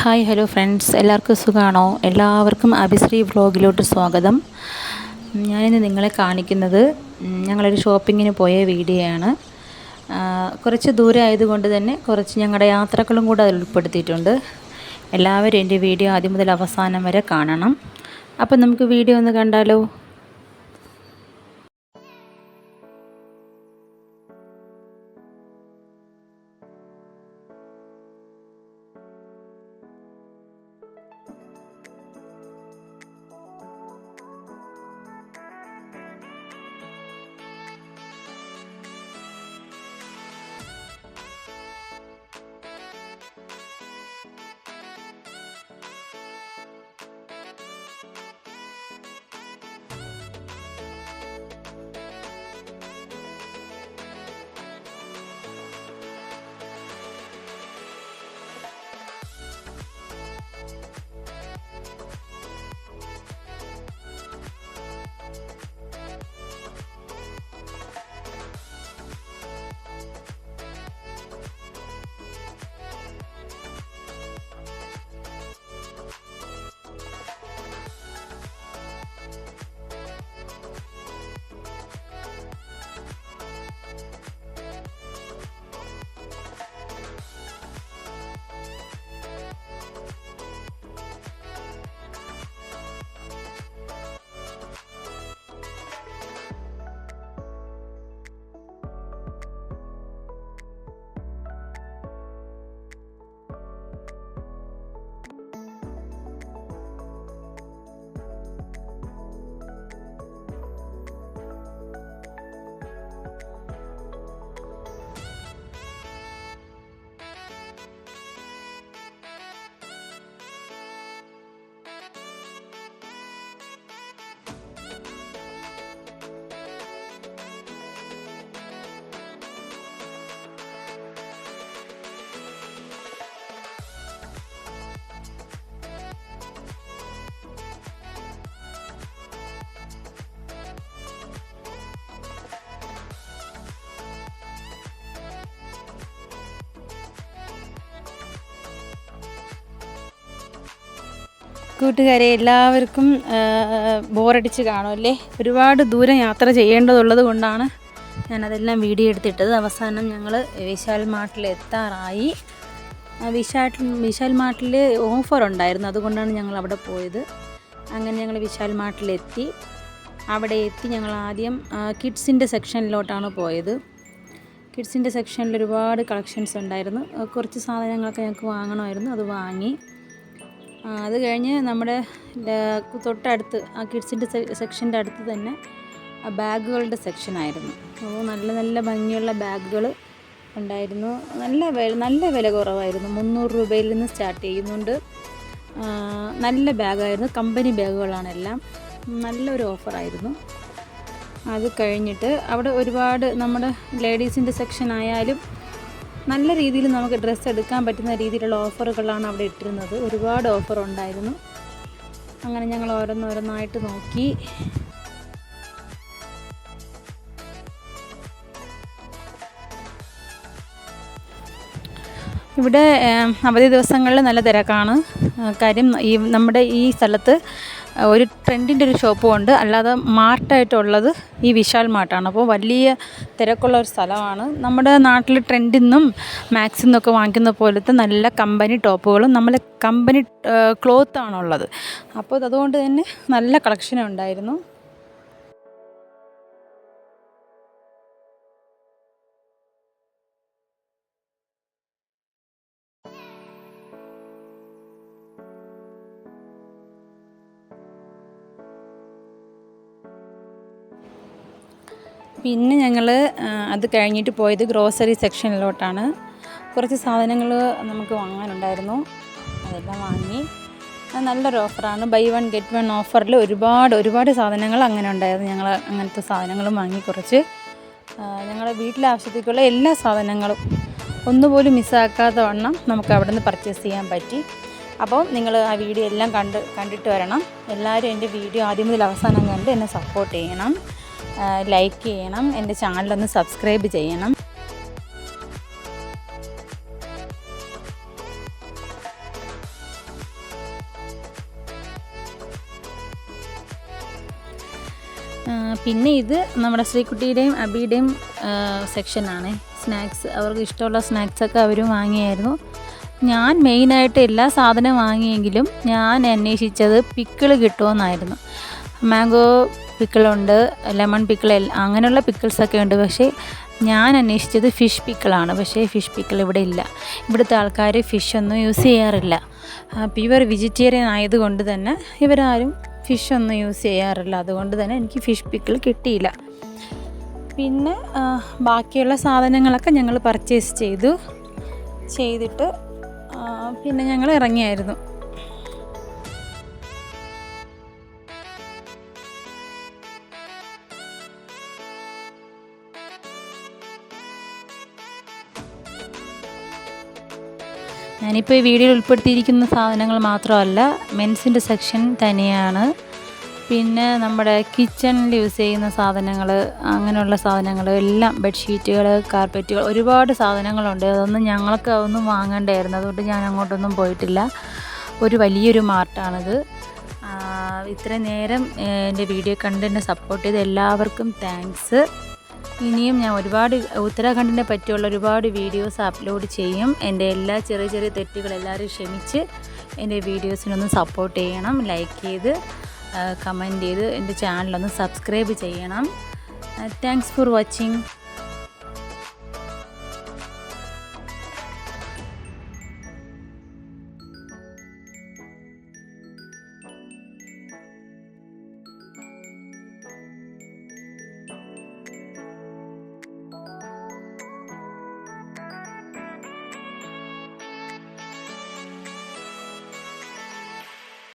Hi hello friends, എല്ലാവർക്കും സുഖമാണോ? എല്ലാവർക്കും അഭിശ്രീ വ്ളോഗിലോട്ട് സ്വാഗതം. ഞാനിന്ന് നിങ്ങളെ കാണിക്കുന്നത് ഞങ്ങളൊരു ഷോപ്പിങ്ങിന് പോയ വീഡിയോ ആണ്. കുറച്ച് ദൂരം ആയതുകൊണ്ട് തന്നെ കുറച്ച് ഞങ്ങളുടെ യാത്രകളും കൂടെ അതിൽ ഉൾപ്പെടുത്തിയിട്ടുണ്ട്. എല്ലാവരും എൻ്റെ വീഡിയോ ആദ്യം മുതൽ അവസാനം വരെ കാണണം. അപ്പം നമുക്ക് വീഡിയോ ഒന്ന് കണ്ടാലോ? കൂട്ടുകാരെ, എല്ലാവർക്കും ബോറടിച്ച് കാണുമല്ലേ? ഒരുപാട് ദൂരം യാത്ര ചെയ്യേണ്ടതുള്ളത് കൊണ്ടാണ് ഞാനതെല്ലാം വീഡിയോ എടുത്തിട്ടത്. അവസാനം ഞങ്ങൾ വിശാൽ മാർട്ടിൽ എത്താറായി. വിശാൽ മാർട്ടിൽ ഓഫർ ഉണ്ടായിരുന്നു, അതുകൊണ്ടാണ് ഞങ്ങൾ അവിടെ പോയത്. അങ്ങനെ ഞങ്ങൾ വിശാൽ മാർട്ടിലെത്തി. അവിടെ എത്തി ഞങ്ങൾ ആദ്യം കിഡ്സിൻ്റെ സെക്ഷനിലോട്ടാണ് പോയത്. കിഡ്സിൻ്റെ സെക്ഷനിൽ ഒരുപാട് കളക്ഷൻസ് ഉണ്ടായിരുന്നു. കുറച്ച് സാധനങ്ങളൊക്കെ ഞങ്ങൾക്ക് വാങ്ങണമായിരുന്നു, അത് വാങ്ങി. അത് കഴിഞ്ഞ് നമ്മുടെ തൊട്ടടുത്ത് ആ കിഡ്സിൻ്റെ സെക്ഷൻ്റെ അടുത്ത് തന്നെ ബാഗുകളുടെ സെക്ഷനായിരുന്നു. അപ്പോൾ നല്ല നല്ല ഭംഗിയുള്ള ബാഗുകൾ ഉണ്ടായിരുന്നു. നല്ല വില കുറവായിരുന്നു. 300 രൂപയിൽ നിന്ന് സ്റ്റാർട്ട് ചെയ്യുന്നുണ്ട്. നല്ല ബാഗായിരുന്നു. കമ്പനി ബാഗുകളാണ് എല്ലാം. നല്ലൊരു ഓഫറായിരുന്നു. അത് കഴിഞ്ഞിട്ട് അവിടെ ഒരുപാട് നമ്മുടെ ലേഡീസിൻ്റെ സെക്ഷൻ ആയാലും നല്ല രീതിയിൽ നമുക്ക് ഡ്രസ്സ് എടുക്കാൻ പറ്റുന്ന രീതിയിലുള്ള ഓഫറുകളാണ് അവിടെ ഇട്ടിരുന്നത്. ഒരുപാട് ഓഫർ ഉണ്ടായിരുന്നു. അങ്ങനെ ഞങ്ങൾ ഓരോന്നോരോന്നായിട്ട് നോക്കി. ഇവിടെ അവധി ദിവസങ്ങളിൽ നല്ല തിരക്കാണ്. കാര്യം നമ്മുടെ ഈ സ്ഥലത്ത് ഒരു ട്രെൻഡിൻ്റെ ഒരു ഷോപ്പും ഉണ്ട്, അല്ലാതെ മാർട്ടായിട്ടുള്ളത് ഈ വിശാൽ മാർട്ടാണ്. അപ്പോൾ വലിയ തിരക്കുള്ള ഒരു സ്ഥലമാണ്. നമ്മുടെ നാട്ടിൽ ട്രെൻഡിൽ നിന്നും മാക്സിൽ നിന്നൊക്കെ വാങ്ങിക്കുന്ന പോലത്തെ നല്ല കമ്പനി ടോപ്പുകളും നമ്മൾ കമ്പനി ക്ലോത്താണുള്ളത്. അപ്പോൾ അതുകൊണ്ട് തന്നെ നല്ല കളക്ഷൻ ഉണ്ടായിരുന്നു. പിന്നെ ഞങ്ങൾ അത് കഴിഞ്ഞിട്ട് പോയത് ഗ്രോസറി സെക്ഷനിലോട്ടാണ്. കുറച്ച് സാധനങ്ങൾ നമുക്ക് വാങ്ങാനുണ്ടായിരുന്നു, അതെല്ലാം വാങ്ങി. നല്ലൊരു ഓഫറാണ്. ബൈ 1 get 1 ഓഫറിൽ ഒരുപാട് സാധനങ്ങൾ അങ്ങനെ ഉണ്ടായിരുന്നു. ഞങ്ങൾ അങ്ങനത്തെ സാധനങ്ങളും വാങ്ങി. കുറച്ച് ഞങ്ങളുടെ വീട്ടിലെ ആവശ്യത്തേക്കുള്ള എല്ലാ സാധനങ്ങളും ഒന്നുപോലും മിസ്സാക്കാത്ത വണ്ണം നമുക്ക് അവിടെ നിന്ന് പർച്ചേസ് ചെയ്യാൻ പറ്റി. അപ്പോൾ നിങ്ങൾ ആ വീഡിയോ എല്ലാം കണ്ടിട്ട് വരണം. എല്ലാവരും എൻ്റെ വീഡിയോ ആദ്യം മുതൽ അവസാനം കണ്ട് എന്നെ സപ്പോർട്ട് ചെയ്യണം, ലൈക്ക് ചെയ്യണം, എൻ്റെ ചാനലൊന്ന് സബ്സ്ക്രൈബ് ചെയ്യണം. പിന്നെ ഇത് നമ്മുടെ ശ്രീകുട്ടിയുടെയും അബിയുടെയും സെക്ഷനാണ്. സ്നാക്സ്, അവർക്ക് ഇഷ്ടമുള്ള സ്നാക്സൊക്കെ അവരും വാങ്ങിയായിരുന്നു. ഞാൻ മെയിനായിട്ട് എല്ലാ സാധനവും വാങ്ങിയെങ്കിലും ഞാൻ അന്വേഷിച്ചത് പിക്കിൾ കിട്ടുമെന്നായിരുന്നു. മാംഗോ പിക്കിളുണ്ട്, ലെമൺ പിക്കിൾ, അങ്ങനെയുള്ള പിക്കിൾസൊക്കെ ഉണ്ട്. പക്ഷേ ഞാൻ അന്വേഷിച്ചത് ഫിഷ് പിക്കിളാണ്. പക്ഷേ ഫിഷ് പിക്കിൾ ഇവിടെ ഇല്ല. ഇവിടുത്തെ ആൾക്കാർ ഫിഷൊന്നും യൂസ് ചെയ്യാറില്ല. പ്യുവർ വെജിറ്റേറിയൻ ആയതുകൊണ്ട് തന്നെ ഇവരാരും ഫിഷൊന്നും യൂസ് ചെയ്യാറില്ല. അതുകൊണ്ട് തന്നെ എനിക്ക് ഫിഷ് പിക്കിൾ കിട്ടിയില്ല. പിന്നെ ബാക്കിയുള്ള സാധനങ്ങളൊക്കെ ഞങ്ങൾ പർച്ചേസ് ചെയ്തിട്ട് പിന്നെ ഞങ്ങൾ ഇറങ്ങിയായിരുന്നു. ഞാനിപ്പോൾ ഈ വീഡിയോയിൽ ഉൾപ്പെടുത്തിയിരിക്കുന്ന സാധനങ്ങൾ മാത്രമല്ല, മെൻസിൻ്റെ സെക്ഷൻ തന്നെയാണ്. പിന്നെ നമ്മുടെ കിച്ചണിൽ യൂസ് ചെയ്യുന്ന സാധനങ്ങൾ, അങ്ങനെയുള്ള സാധനങ്ങൾ എല്ലാം, ബെഡ്ഷീറ്റുകൾ, കാർപ്പറ്റുകൾ, ഒരുപാട് സാധനങ്ങളുണ്ട്. അതൊന്നും വാങ്ങേണ്ടായിരുന്നു. അതുകൊണ്ട് ഞാൻ അങ്ങോട്ടൊന്നും പോയിട്ടില്ല. വലിയൊരു മാർട്ടാണിത്. ഇത്രയും നേരം എൻ്റെ വീഡിയോ കണ്ട് എന്നെ സപ്പോർട്ട് ചെയ്ത് എല്ലാവർക്കും താങ്ക്സ്. ഇനിയും ഞാൻ ഉത്തരാഖണ്ഡിനെ പറ്റിയുള്ള ഒരുപാട് വീഡിയോസ് അപ്ലോഡ് ചെയ്യും. എൻ്റെ എല്ലാ ചെറിയ ചെറിയ തെറ്റുകൾ എല്ലാവരും ക്ഷമിച്ച് എൻ്റെ വീഡിയോസിനൊന്ന് സപ്പോർട്ട് ചെയ്യണം. ലൈക്ക് ചെയ്ത് കമൻറ്റ് ചെയ്ത് എൻ്റെ ചാനലൊന്ന് സബ്സ്ക്രൈബ് ചെയ്യണം. Thanks for watching.